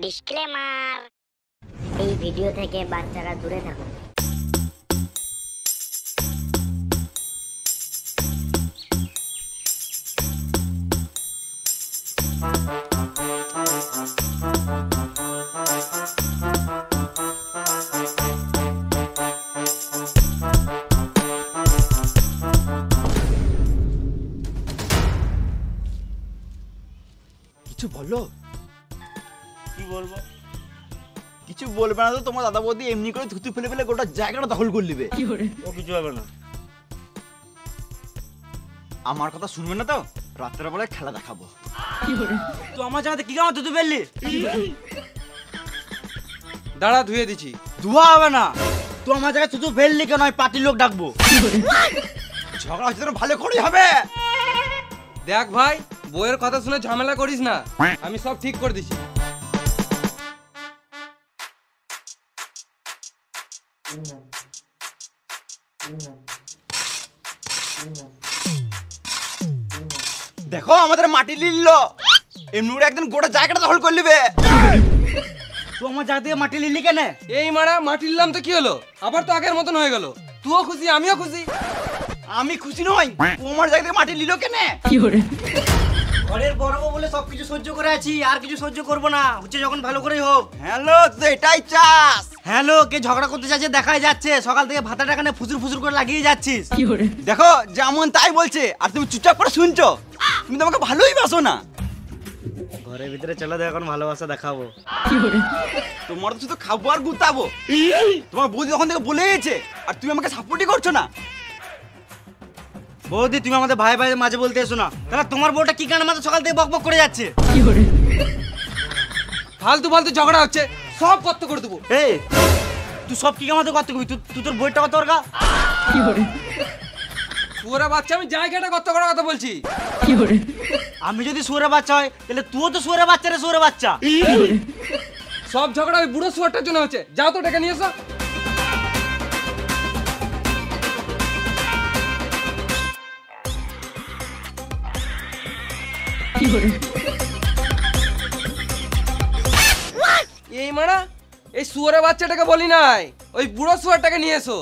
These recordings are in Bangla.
ডিসক্লেমার, এই ভিডিও থেকে বাচ্চারা দূরে থাকুন। কিছু বলো? কি বলবো? কিছু বলবে না তো? তোমার দাদা বৌদি এমনি করে থুতু ফেলে ফেলে গোটা জায়গাটা দখল করে নেবে। ও কিছু হবে না। আমার কথা শুনবে না তো? রাত্রের বেলায় খেলা দেখাবো। তো আমার জায়গাতে কি কামাতে তুই ফেললি? দাঁড়া, ধুয়ে দিছি। ধোয়া হবে না। তো আমার জায়গায় তুই ফেললি কেন? আমি পার্টির লোক ডাকবো। ঝগড়া হচ্ছে তো ভালো করেই হবে। দেখ ভাই, বইয়ের কথা শুনে ঝামেলা করিস না, আমি সব ঠিক করে দিছি। দেখো আমাদের মাটি লিলল, এমনি করে একদিন গোটা জায়গাটা দখল করে নেবে। তুই আমার জায়গা থেকে মাটি লিলি কেন? এই মারা, মাটি নিলাম তো কি হলো? আবার তো আগের মতন হয়ে গেল। তুইও খুশি, আমিও খুশি। আমি খুশি নই, তোমার জায়গা থেকে মাটি লিল কেন? ঘরের বড় বলে সবকিছু সহ্য করে আছি, আর কিছু সহ্য করবো না। হচ্ছে যখন ভালো করেই হোক। হ্যালো, তুই এটাই চাস? হ্যালো, কে ঝগড়া করতে চাইছে দেখাই যাচ্ছে। সকাল থেকে ভাতা টাকা নিয়ে ফুসুর ফুসুর করে লাগিয়ে যাচ্ছিস। দেখো যেমন তাই বলছে, আর তুমি চুপচাপ করে শুনছো। তুমি তো আমাকে ভালোই বাসো না। ঘরের ভিতরে চলে দেখ, এখন ভালোবাসা দেখাবো। তোমার তো শুধু খাবো আর গুতাবো। তোমার বৌদি তখন থেকে বলে গেছে, আর তুমি আমাকে সাপোর্টই করছো না। বৌদি, তুমি আমাদের ভাই ভাই মাঝে বলতে এসো না। তাহলে তোমার বউটা কি কারণে মাথা সকাল থেকে বকবক করে যাচ্ছে? ফালতু ফালতু ঝগড়া হচ্ছে, সব কত করে দেবো। এই তুই সব কি কামাতে করতে করবি? তুই তোর বইটা কত ওর গা? পুরা বাচ্চা, আমি জায়গাটা কত করার কথা বলছি। আমি যদি শুয়োরের বাচ্চা হয়, তাহলে তুইও তো শুয়োরের বাচ্চা রে, শুয়োরের বাচ্চা। সব ঝগড়া ওই বুড়ো শুয়ারটার জন্য হচ্ছে। যাও তো ডেকে নিয়ে এসো। এই মারা, এই শুয়ারের বাচ্চাটাকে বলি নাই, ওই বুড়ো শুয়ারটাকে নিয়ে এসো।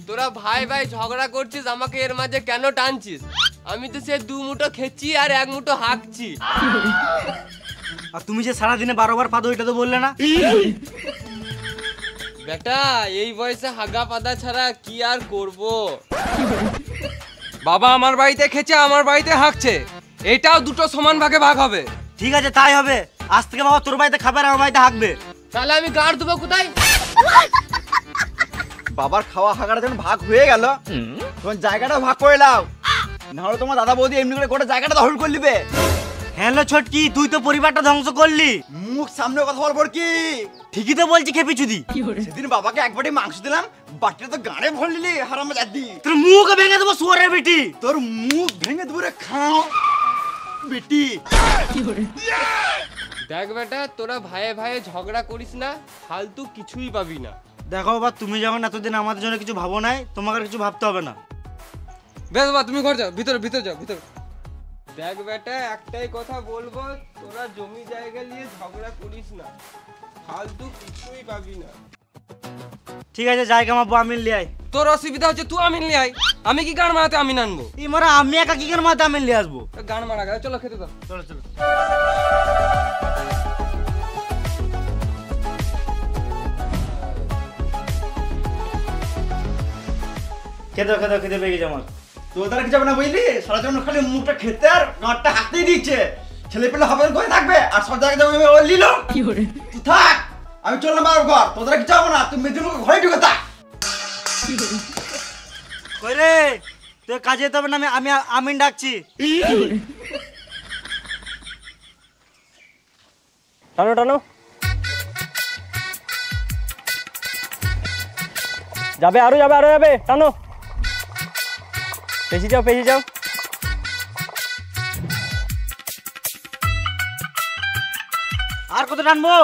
তোরা ভাই ভাই ঝগড়া করছিস, আমাকে এর মাঝে কেন টানছিস? আমি তো সে দু মুঠো খেচ্ছি আর এক মুঠো হাঁকছি। আর তুমি যে সারাদিনে 12 বার পাদো, এটা তো বললে না? বেটা, এই বয়সে হাগা পাদা ছাড়া কি আর করব? বাবা আমার বাড়িতে খেছে, আমার বাড়িতে হাঁকছে, এটাও দুটো সমান ভাগে ভাগ হবে। ঠিক আছে, তাই হবে। আজ থেকে বাবা তোর বাড়িতে খাবে আর আমার বাড়িতে হাঁকবে। তাহলে আমি গাড় দেবো কোথায়? বাবার খাওয়া হাগাটা যখন ভাগ হয়ে গেল, তখন জায়গাটা ভাগ করে নাও, নাহলে তোমার দাদা বৌদি এমনি করে গোটা জায়গাটা দখল করে নেবে। হ্যালো ছোটকি, তুই তো পরিবারটা ধ্বংস করলি। মুখ সামনে কথা বলবো কি? ঠিকই তো বলছি খেপি চুদি। সেদিন বাবাকে এক বাটি মাংস দিলাম, বাটিটা তো গাড়ে ভর নিলি হারামজাদি। তোর মুখ ভেঙে দেবো শুয়োরের বেটি। তোর মুখ ভেঙে দূরে খাও বেটি। দেখ বেটা, তোরা ভাইয়ে ভাইয়ে ঝগড়া করিস না, ফালতু কিছুই পাবি না। দেখো বাবা, তুমি যখন এতদিন আমাদের জন্য কিছু ভাবো নাই, তোমাকে আর কিছু ভাবতে হবে না। বেশ বাবা, তুমি ঘর যাও, ভিতরে ভিতরে যাও, ভিতরে। দেখ বেটা, একটাই কথা বলবো, তোরা জমি জায়গা নিয়ে ঝগড়া করিস না, ফালতু কিছুই পাবি না। ঠিক আছে, জায়গা আমার বউ আমিন লিয়ে আয়। তোর অসুবিধা হচ্ছে, তুই আমিন নিয়ে আয়। আমি কি গান মারাতে আমিন আনবো? এই মারা, আমি একা কি করে মাথা আমিন লিয়ে আসবো? গান মারা গেছে, চলো খেতে দাও। চলো চলো। খেতে পেয়ে গেছে আমার। তোদের কি যাবে না বুঝলি? সারা জীবন খালি মুখটা খেতে আর গাঁটটা হাতেই দিচ্ছে। ছেলে পেলে হবে করে থাকবে, আর সব জায়গায় যাবে ও লিল। তুই থাক, আমি চললাম বাবার ঘর। তোদের কি যাবো না, তুই মেয়েদের মুখে ঘরে ঢুকে থাক। কই রে, তুই কাজে যেতে হবে না? আমি আমিন ডাকছি। টানো টানো, যাবে আরো যাবে, আরো যাবে, টানো। পেছি যাও, পেছি যাও। আর কত টানবো?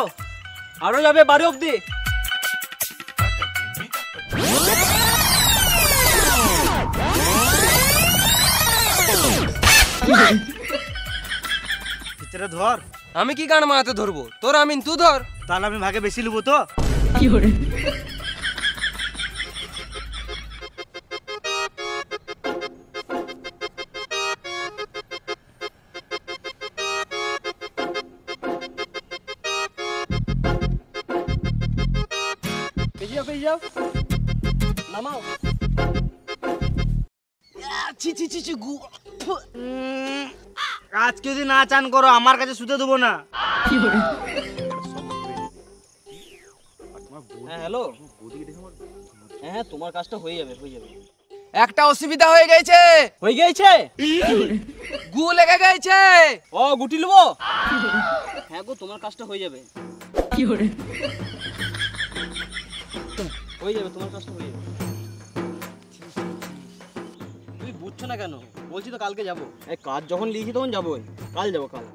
আরো যাবে বাড়ি অবধি। ভিতরে ধর। আমি কি গান মারাতে ধরবো? তোর আমিন তুই ধর। তাহলে আমি ভাগে বেশি নেবো তো। পেয়ে যাও নামাও। আজকে যদি না চান করো আমার কাছে শুতে দেবো না। হ্যাঁ হ্যালো, হ্যাঁ তোমার কাজটা হয়ে যাবে হয়ে যাবে। একটা অসুবিধা হয়ে গেছে। হয়ে গেছে? গু লেগে গেছে। ও গুটি নেবো? হ্যাঁ গো তোমার কাজটা হয়ে যাবে হয়ে যাবে, তোমার কাজটা হয়ে যাবে। তুমি বুঝছো না কেন? বলছি তো কালকে যাবো। এই কাজ যখন লিখি তখন যাবোই। কাল যাবো কাল।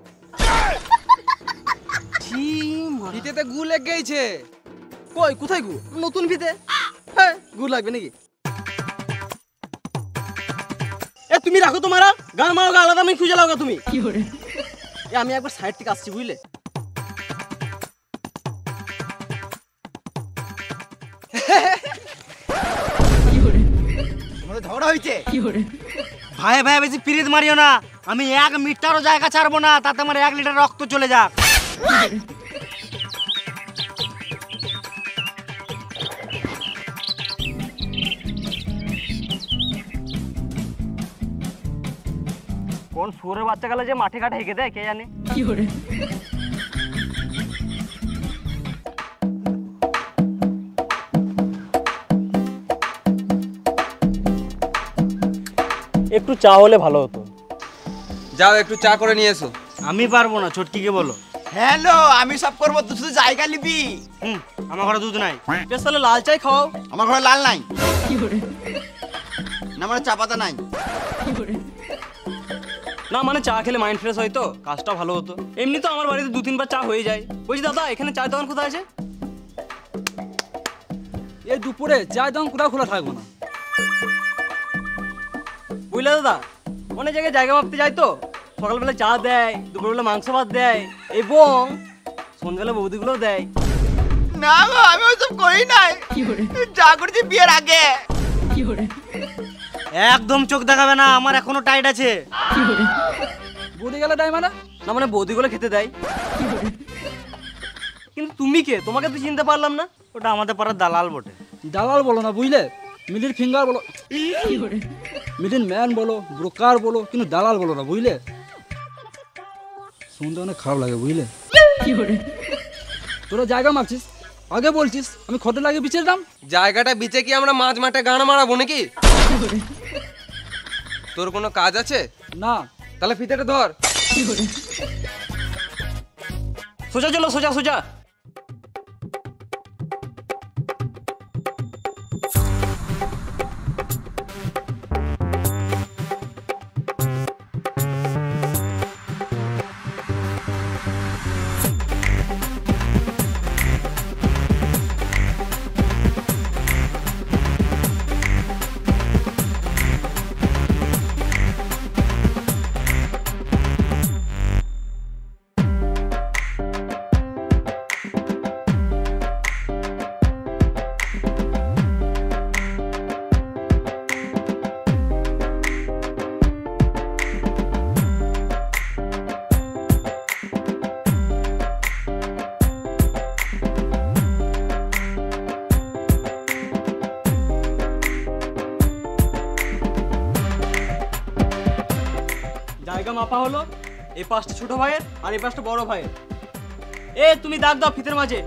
ফিতেতে গু লেগে গেছে। কই কোথায় গু? নতুন ফিতে। হ্যাঁ গু লাগবে নাকি? এ তুমি রাখো তোমারা গান মারো গা, আলাদা আমি খুঁজে লাও তুমি। এ আমি একবার সাইড থেকে আসছি বুঝলে। আমাদের ঝগড়া হয়েছে। ভাই ভাই বেশি পিরিত মারিও না। আমি 1 মিটারও জায়গা ছাড়বো না, তাতে আমার 1 লিটার রক্ত চলে যাক। কোন শুয়োরের বাচ্চা গেলে যে মাঠে ঘাটে হেঁকে দেয় কে জানে। একটু চা হলে ভালো হতো। যাও একটু চা করে নিয়ে এসো। আমি পারবো না, ছোটকিকে বলো। হ্যালো, আমি সব করবো, তুই শুধু জায়গা নিবি। আমার ঘরে দুধ নাই। তাহলে লাল চাই খাও। আমার ঘরে লাল নাই না, আমার চা পাতা নাই। না মানে চা খেলে মাইন্ড ফ্রেশ হয় তো, কাজটা ভালো হতো। এমনি তো আমার বাড়িতে 2-3 বার চা হয়ে যায়। বলছি দাদা এখানে চায়ের দোকান কোথায় আছে? এই দুপুরে চায়ের দোকান কোথাও খোলা থাকবো না। বুঝলে দাদা, অনেক জায়গায় জায়গা মাপতে যায় তো, সকালবেলা চা দেয়, দুপুরবেলা মাংস ভাত দেয়, এবং সন্ধ্যাবেলা বৌদিগুলো দেয়। না গো, আমি ওইসব করি নাই, যা করেছি বিয়ের আগে। একদম চোখ দেখাবে না, আমার এখনো টাইট আছে। বৌদি গেলে দেয় মানে? না মানে বৌদিগুলো খেতে দেয়। কিন্তু তুমি কে? তোমাকে তো চিনতে পারলাম না। ওটা আমাদের পাড়ার দালাল বটে। দালাল বলো না বুঝলে, মিডিল ফিঙ্গার বলো, মিডিল ম্যান বলো, ব্রোকার বলো, কিন্তু দালাল বলো না বুঝলে। শুনতে অনেক খারাপ লাগে বুঝলে। তোরা জায়গা মাপছিস, আগে বলছিস আমি খটে লাগে বিচের দাম। জায়গাটা বিচে কি আমরা মাঝ মাঠে গান মারাবো নাকি? তোর কোনো কাজ আছে? না। তাহলে ফিতেটা ধর। সোজা চলো, সোজা সোজা। জায়গা মাপা হলো, এই পাশটা ছোট ভাইয়ের আর এই পাশটা বড় ভাইয়ের। এ তুমি দাগ দাও ফিতের মাঝে।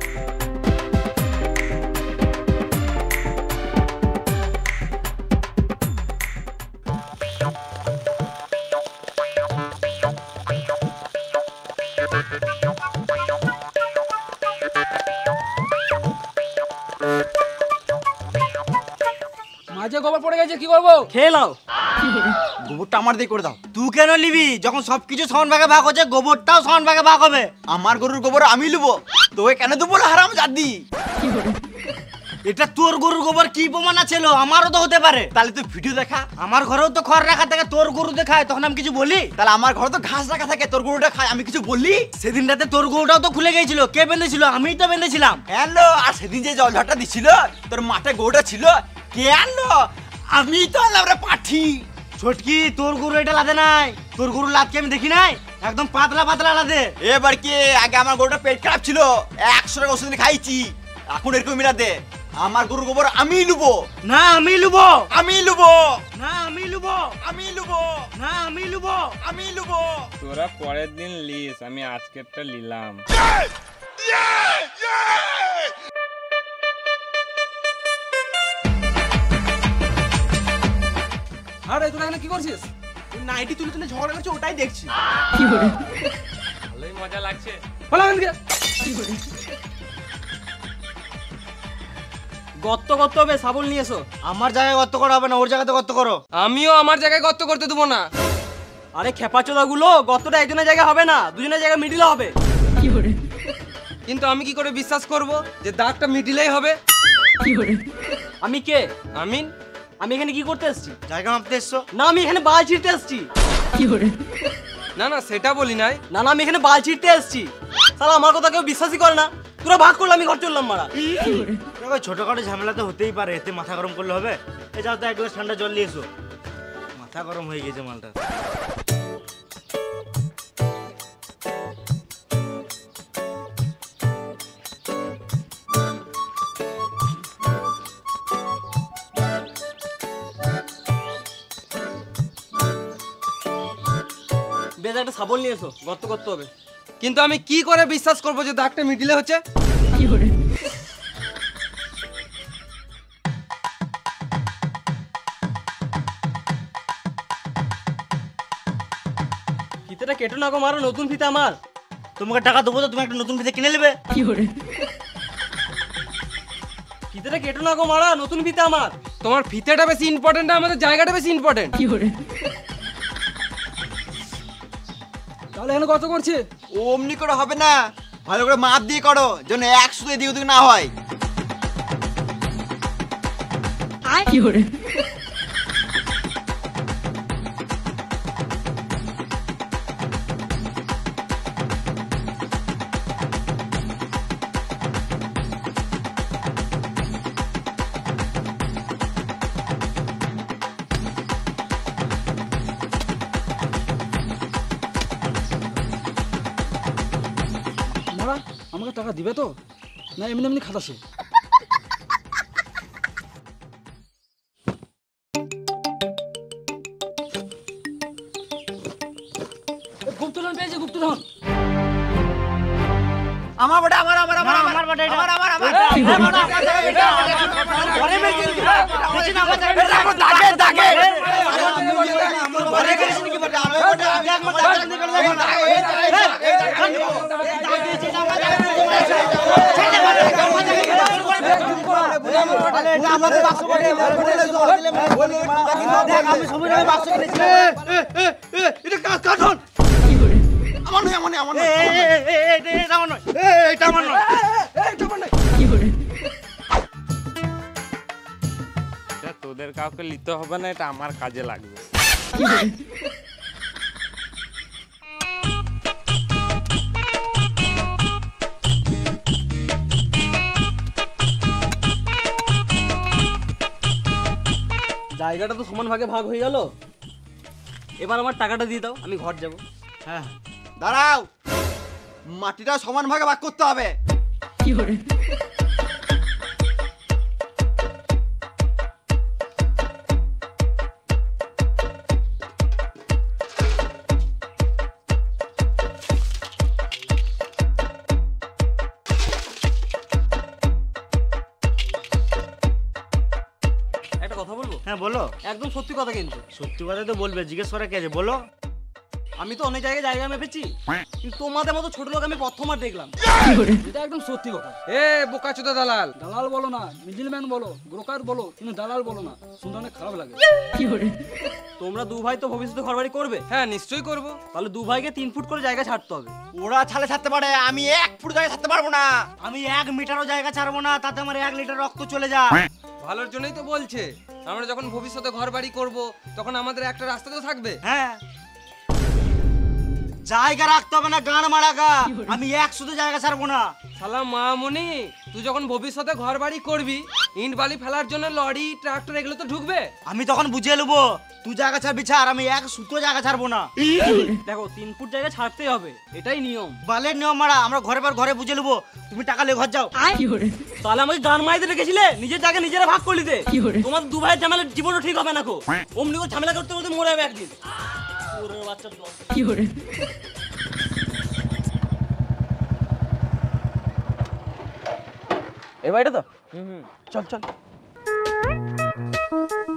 মাঝে গোবর পড়ে গেছে, কি করবো? খেয়ে নাও। গোবরটা আমার দিয়ে করে দাও। তুই কেন নিবি? যখন সবকিছু সমান ভাগে ভাগ হচ্ছে, গোবরটাও সমান ভাগে ভাগ হবে। আমার গরুর গোবর আমি নেবো, তোকে কেন দেবো না হারাম জাদি? এটা তোর গরুর গোবর কি প্রমাণ আছে? আমারও তো হতে পারে। তাহলে তুই ভিডিও দেখা। আমার ঘরেও তো খড় রাখা থাকে, তোর গরু দেখায়, তখন আমি কিছু বলি? তাহলে আমার ঘরে তো ঘাস রাখা থাকে, তোর গরুটা খায়, আমি কিছু বললি? সেদিন রাতে তোর গরুটাও তো খুলে গিয়েছিল, কে বেঁধেছিল? আমিই তো বেঁধেছিলাম। হ্যালো, আর সেদিন যে জল ঝড়টা দিছিল তোর মাঠে গরুটা ছিল, কে আনলো? আমি তো আনলাম রে পাঠি। ছোটকি, তোর গরু এটা লাদে নাই। তোর গরু লাদকে আমি দেখি নাই, একদম পাতলা পাতলা লাদে। এবার কি, আগে আমার গরুটা পেট খারাপ ছিল, 100 টাকা ওষুধ এনে খাইছি, এখন এরকম মিলা দে। আমার গরুর গোবর আমি লুবো। না আমি লুবো। আমি লুবো। না আমি লুবো। আমি লুবো। না আমি লুবো। আমি লুবো। তোরা পরের দিন লিস, আমি আজকেরটা নিলাম। আরে তোরা এখানে কি করছিস? নাইটি তুলে তুলে ঝগড়া করছে, ওটাই দেখছি। ভালোই মজা লাগছে। বলা এখান থেকে। গর্ত করতে হবে, শাবল নিয়ে এসো। আমার জায়গায় গর্ত করা হবে না, ওর জায়গাতে গর্ত করো। আমিও আমার জায়গায় গর্ত করতে দেবো না। আরে খেপাচোদা গুলো, গর্তটা একজনের জায়গায় হবে না, দুজনের জায়গায় মিডিলে হবে। কিন্তু আমি কি করে বিশ্বাস করব যে দাগটা মিডিলেই হবে? আমি কে? আমিন। আমি এখানে কি করতে এসেছি? জায়গা মাপতে এসছো? না, আমি এখানে বাল ছিঁড়তে এসেছি। না না, সেটা বলি নাই। না না, আমি এখানে বাল ছিঁড়তে এসেছি। শালা আমার কথা কেউ বিশ্বাসই করে না। তোরা ভাগ করলে আমি ঘর চললাম মারা। ছোটখাটো ঝামেলা তো হতেই পারে, এতে মাথা গরম করলে হবে? এই যাও তো এক গ্লাস ঠান্ডা জল নিয়ে এসো, মাথা গরম হয়ে গেছে মালটা। বেশ, একটা শাবল নিয়ে এসো, গর্ত করতে হবে। কিন্তু আমি কি করে বিশ্বাস করব যে দাগটা মিডিলে হচ্ছে? ফিতেটা কেটো না গো মারো, নতুন ফিতে আমার। তোমাকে টাকা দেবো তো তুমি একটা নতুন ফিতে কিনে নেবে। ফিতেটা কেটো না গো মারা, নতুন ফিতে আমার। তোমার ফিতেটা বেশি ইম্পর্টেন্ট না আমাদের জায়গাটা বেশি ইম্পর্টেন্ট? তাহলে এখানে কত করছে? অমনি করে হবে না, ভালো করে মাপ দিয়ে করো, যেন 100 এদিক ওদিক না হয়। মারা আমাকে টাকা দিবে তো, না এমনি এমনি খাতাছে? গুপ্তধন পেয়েছে, গুপ্তধন। আমার বড়, আমার আমার আমার আমার বাড়ি এটা। আমার আমার আমার তোদের কাউকে নিতে হবে না, এটা আমার কাজে লাগবে। জায়গাটা তো সমান ভাগে ভাগ হয়ে গেল, এবার আমার টাকাটা দিয়ে দাও, আমি ঘর যাব। হ্যাঁ দাঁড়াও, মাটিটা সমান ভাগে ভাগ করতে হবে। একটা কথা বলবো? হ্যাঁ বলো। একদম সত্যি কথা, কিন্তু সত্যি কথা তো বলবে, জিজ্ঞেস করা কে আছে বলো। আমি তো অনেক জায়গায় জায়গা মেপেছি, কিন্তু তোমাদের মতো ছোট লোক আমি প্রথমবার দেখলাম। এটা একদম সত্যি কথা। এ বোকাচোদা দালাল, দালাল বলো না, মিডলম্যান বলো, ব্রোকার বলো, কিন্তু দালাল বলো না, শুনতে অনেক খারাপ লাগে। তোমরা দু ভাই তো ভবিষ্যতে ঘরবাড়ি করবে? হ্যাঁ নিশ্চয়ই করব। তাহলে দু ভাইকে 3 ফুট করে জায়গা ছাড়তে হবে। ওরা ছালে ছাড়তে পারে, আমি 1 ফুট জায়গায় ছাড়তে পারবো না। আমি 1 মিটারও জায়গা ছাড়বো না, তাতে আমার 1 লিটার রক্ত চলে যায়। ভালোর জন্যই তো বলছে, আমরা যখন ভবিষ্যতে ঘর বাড়ি করব তখন আমাদের একটা রাস্তা তো থাকবে। হ্যাঁ, জায়গা রাখতে হবে না গান মারাগা, আমি 1 শুধু জায়গা ছাড়বো না। শালা মামুনি, তুই যখন ভবিষ্যতে ঘর বাড়ি করবি, ইট বালি ফেলার জন্য লরি ট্রাক্টর এগুলো তো ঢুকবে। আমি তখন বুঝিয়ে নেবো, তুই জায়গা ছাড়বি ছাড়, আমি 1 সুতো জায়গা ছাড়বো না। দেখো 3 ফুট জায়গা ছাড়তেই হবে, এটাই নিয়ম। বালের নিয়ম মারা, আমরা ঘরে পর ঘরে বুঝে নেবো। তুমি টাকা নিয়ে ঘর যাও। তাহলে আমাকে গান মাইতে রেখেছিলে, নিজের জায়গা নিজেরা ভাগ করে দিতে। তোমার দু ভাইয়ের ঝামেলা জীবনও ঠিক হবে না। অমনি করে ঝামেলা করতে করতে মরে যাবে একদিন। ওরে বাচ্চা এই বাড়িটা তো চল চল।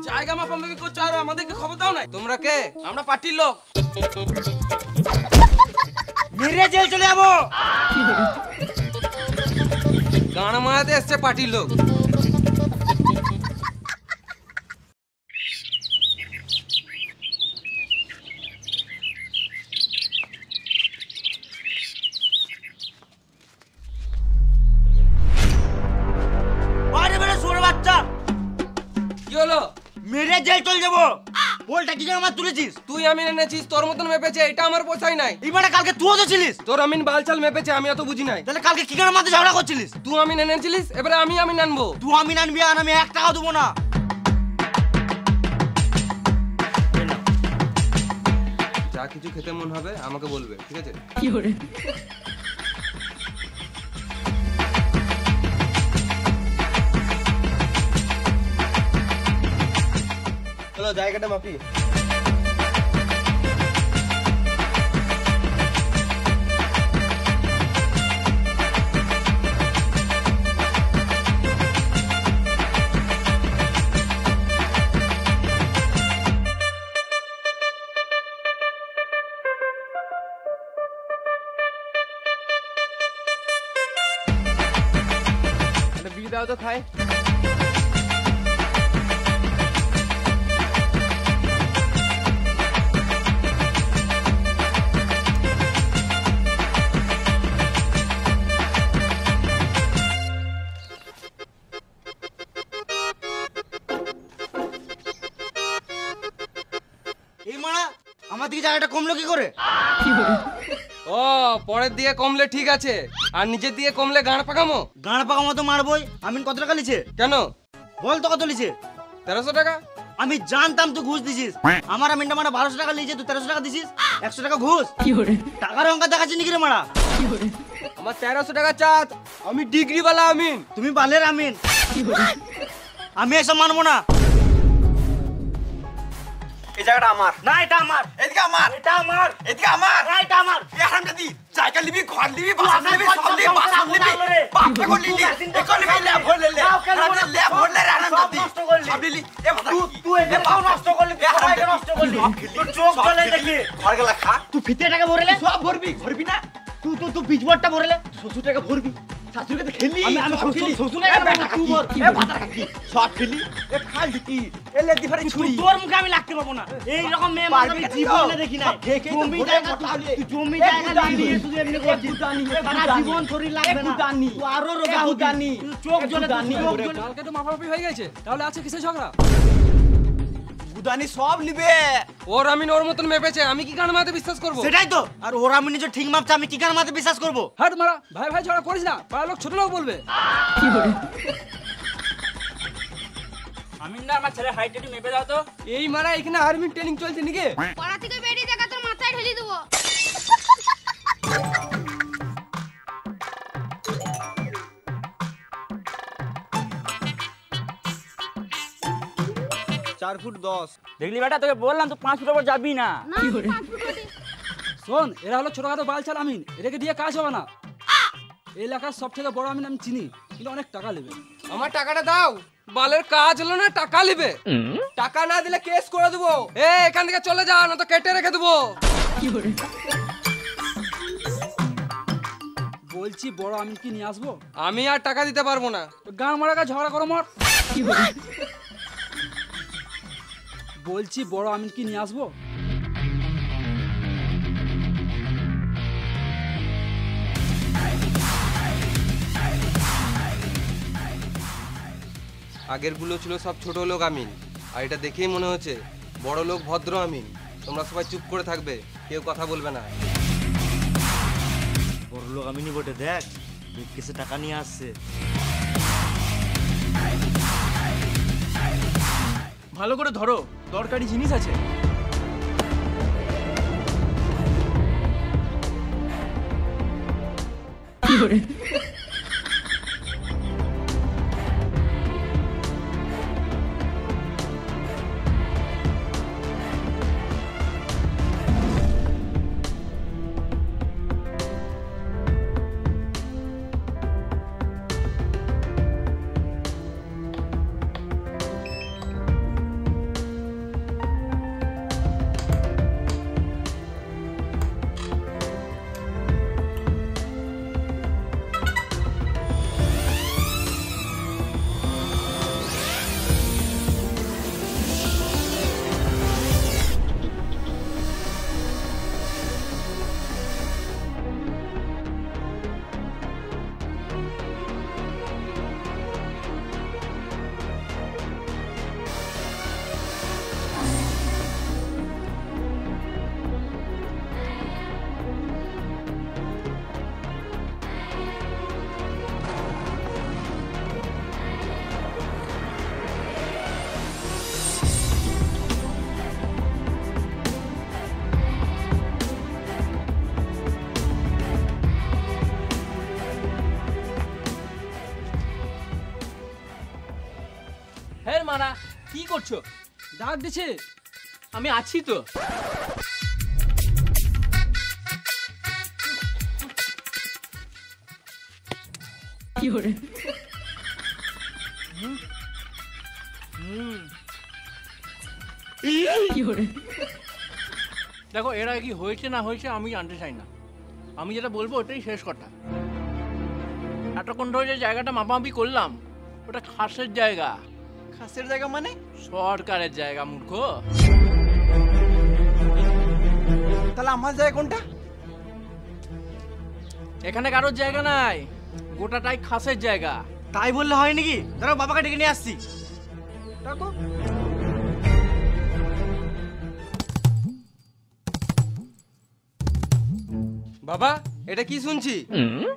জায়গা মাপামাপি করছো আর আমাদেরকে খবর দাও নাই। তোমরা কে? আমরা পার্টির লোক। মেরে জেল চলে যাবো। গান মারাতে এসছে পার্টির লোক। বাইরে বেরো শুয়োরের বাচ্চা। কি হলো? মেরে জেল চলে যাবো। বলটা কি আমার তুলেছিস? তুই আমিন এনেছিস, তোর মতন মেপেছে, এটা আমার পোষাই নাই। এবারে কালকে তুইও তো ছিলিস। তোর আমিন বালচাল মেপেছে, আমি অত বুঝি নাই। তাহলে কালকে কি কারণে মাঝে ঝগড়া করছিলিস? তুই আমিন এনেছিলিস, এবারে আমি আনবো। তুই আমি আনবি আর আমি 1 টাকাও দেবো না। যা কিছু খেতে মন হবে আমাকে বলবে, ঠিক আছে? চলো জায়গাটা মাপি। বিল দাও তো খাই। এই মারা আমার দিকে জায়গাটা কমলো কি করে? ও, পরের দিকে কমলে ঠিক আছে, আর নিচের দিকে কমলে গাঁড় পাকামো। গাঁড় পাকা মতো মারবই। আমিন কত টাকা লিছে? কেন? বল তো কত লিছে? 1300 টাকা। আমি জানতাম তুই ঘুষ দিছিস। আমার আমিনটা মারা 1200 টাকা লিছে, তুই 1300 টাকা দিছিস। 100 টাকা ঘুষ। টাকার অঙ্ক দেখাচ্ছি নাকি রে মারা? আমার 1300 টাকা চাঁদ, আমি ডিগ্রিওয়ালা আমিন। তুমি বালের আমিন। আমি এসব মানবো না। এই জায়গাটা আমার। না এটা আমার। এদিকে আমার। এটা আমার। এদিকে আমার। না এটা আমার। এই হারামজাদি, জায়গা নিবি, ঘর নিবি, বাসন নিবি, সব নিবি, বাসন নিবি। বাপটা করে নিলি, এখন নিবি, ল্যাব ভরলে লে। হারামজাদি, ল্যাব ভরলে রে হারামজাদি। নষ্ট করলি। সব নিলি। এ ভাতা কি? তুই এটা তাও নষ্ট করলি, তুই সবাইকে নষ্ট করলি। তোর চোখ জ্বলে দেখি। ঘর গেলা খা। তুই ফিতে টাকা ভরেলে? সব ভরবি, ভরবি না? তুই পিচবোর্ডটা ভরেলে? শ্বশুর টাকা ভরবি, শাশুড়িকে তো খেলি। আমি সব খেলি। শ্বশুর এ টাকা বেটা তুই কি? ভর। এ ভাতা কি? সব খেলি। এ খাল কি? এ লেদি ফাড়ি ছুরি। তোর মুখে আমি লাগতে পারবো না। এই রকম মেয়ে পারবি মানুষকে তো? জীবনে দেখি নাই। সব খেয়ে খেয়ে তো জমি ভরে জায়গা মোটা হলি। তুই জমি এ জায়গা গুদানি। নিয়ে শুধু এমনি করছিস। সারা জীবন শরীর লাগবে না। গুদানি। তুই আরো রোগা হবি। গুদানি। তুই চোখ জ্বলে, তুই গুদানি। চোখ জ্বলে। কালকে তো মাপামাপি হয়ে গেছে, তাহলে আছে কিসের ঝগড়া? গুদানি সব নিবে। ওর আমিন ওর মতন মেপেছে, আমি কি গান মারাতে বিশ্বাস করবো? সেটাই তো। আর ওরা আমি নিজে ঠিক মাপছে, আমি কি কার মাতে বিশ্বাস করবো? হাট মারা, ভাই ভাই ঝগড়া করিস না, পাড়ার লোক ছোট লোক বলবে। আমি না আমার ছেলে হাইট একটু মেপে দাও তো। এই মারা এখানে আর্মি ট্রেনিং চলছে নাকি? পাড়া থেকে বেরিয়ে দেখা তোর মাথায় ঢেলে দেবো। 4 ফুট 10। দেখলি বেটা, তোকে বললাম তো 5 ফুট উপর যাবি না। না 5 ফুট হতে। শোন, এরা হলো ছোটখাটো বালচাল আমিন, এটাকে দিয়ে কাজ হবে না। এই এলাকার সব থেকে বড় আমিন আমি চিনি, কিন্তু অনেক টাকা নেবে। আমার টাকাটা দাও। বালের কাজ হলো না, টাকা নেবে। টাকা না দিলে কেস করে দেবো। এ এখান থেকে চলে যা, না তো কেটে রেখে দেবো। বলছি বড় আমিন কি নিয়ে আসবো? আমি আর টাকা দিতে পারবো না। তো গান মারা গা ঝগড়া করো মর। বলছি বড় আমিন কি নিয়ে আসবো? আগেরগুলো ছিল সব ছোট লোক আমিন, আর এটা দেখেই মনে হচ্ছে বড় লোক ভদ্র আমিন। তোমরা সবাই চুপ করে থাকবে, কেউ কথা বলবে না। বড় লোক আমি নি বটে, দেখ কেসে টাকা নিয়ে আসছে। ভালো করে ধরো, দরকারি জিনিস আছে। হ্যাঁ মারা, কি করছো? ডাক দিছে। আমি আছি তো। দেখো, এরা কি হয়েছে না হয়েছে আমি জানতে চাই না। আমি যেটা বলবো ওটাই শেষ কথা। এতক্ষণ ধরে যে জায়গাটা মাপামাপি করলাম, ওটা খাসের জায়গা। খাসের জায়গা মানে? সরকারের জায়গা মূর্খ। তাহলে আমার জায়গা কোনটা? এখানে কারোর জায়গা নাই, গোটাটাই খাসের জায়গা। তাই বললে হয় নাকি? দাঁড়াও, বাবাকে ডেকে নিয়ে আসছি। দেখো বাবা, এটা কি শুনছি?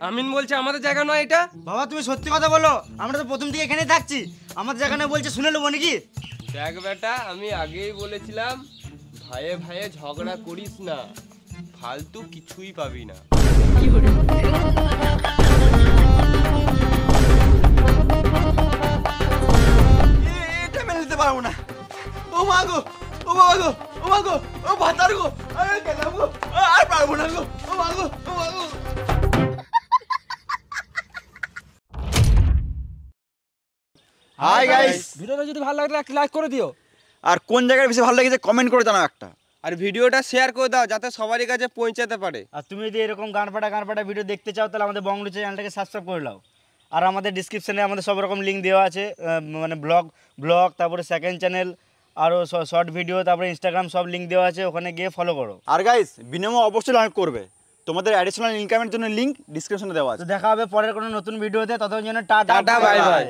আমিন বলছে আমাদের জায়গা নয় এটা। বাবা তুমি সত্যি কথা বলো, আমরা তো প্রথম থেকে এখানেই থাকছি। আমাদের জায়গা না বলছে, শুনে নেবো নাকি? দেখ বেটা, আমি আগেই বলেছিলাম ভাইয়ে ভাইয়ে ঝগড়া করিস না, ফালতু কিছুই পাবি না। এটা মেনে নিতে পারবো না। ও মা গো, ও বাবা গো, ও মা গো, ও ভাতার গো, আরে গেলাম গো, আর পারবো না গো, ও মা গো, ও মা গো। হাই গাইস, ভিডিওটা যদি ভালো লাগে একটা লাইক করে দিও। আর কোন জায়গায় বেশি ভালো লেগেছে কমেন্ট করে জানাও একটা। আর ভিডিওটা শেয়ার করে দাও যাতে সবারই কাছে পৌঁছাতে পারে। আর তুমি যদি এরকম গান পাটা ভিডিও দেখতে চাও, তাহলে আমাদের বংলু চ্যানেলটাকে সাবস্ক্রাইব করে নাও। আর আমাদের ডিসক্রিপশনে আমাদের সব রকম লিঙ্ক দেওয়া আছে, মানে ব্লগ, তারপরে সেকেন্ড চ্যানেল, আরও শর্ট ভিডিও, তারপরে ইনস্টাগ্রাম, সব লিঙ্ক দেওয়া আছে, ওখানে গিয়ে ফলো করো। আর গাইস, বিনিময় অবশ্যই লাইক করবে। তোমাদের অ্যাডিশনাল ইনকামের জন্য লিঙ্ক ডিসক্রিপশনে দেওয়া আছে। তো দেখা হবে পরের কোনো নতুন ভিডিওতে, ততক্ষণ জন্য টাটা টাটা, বাই বাই।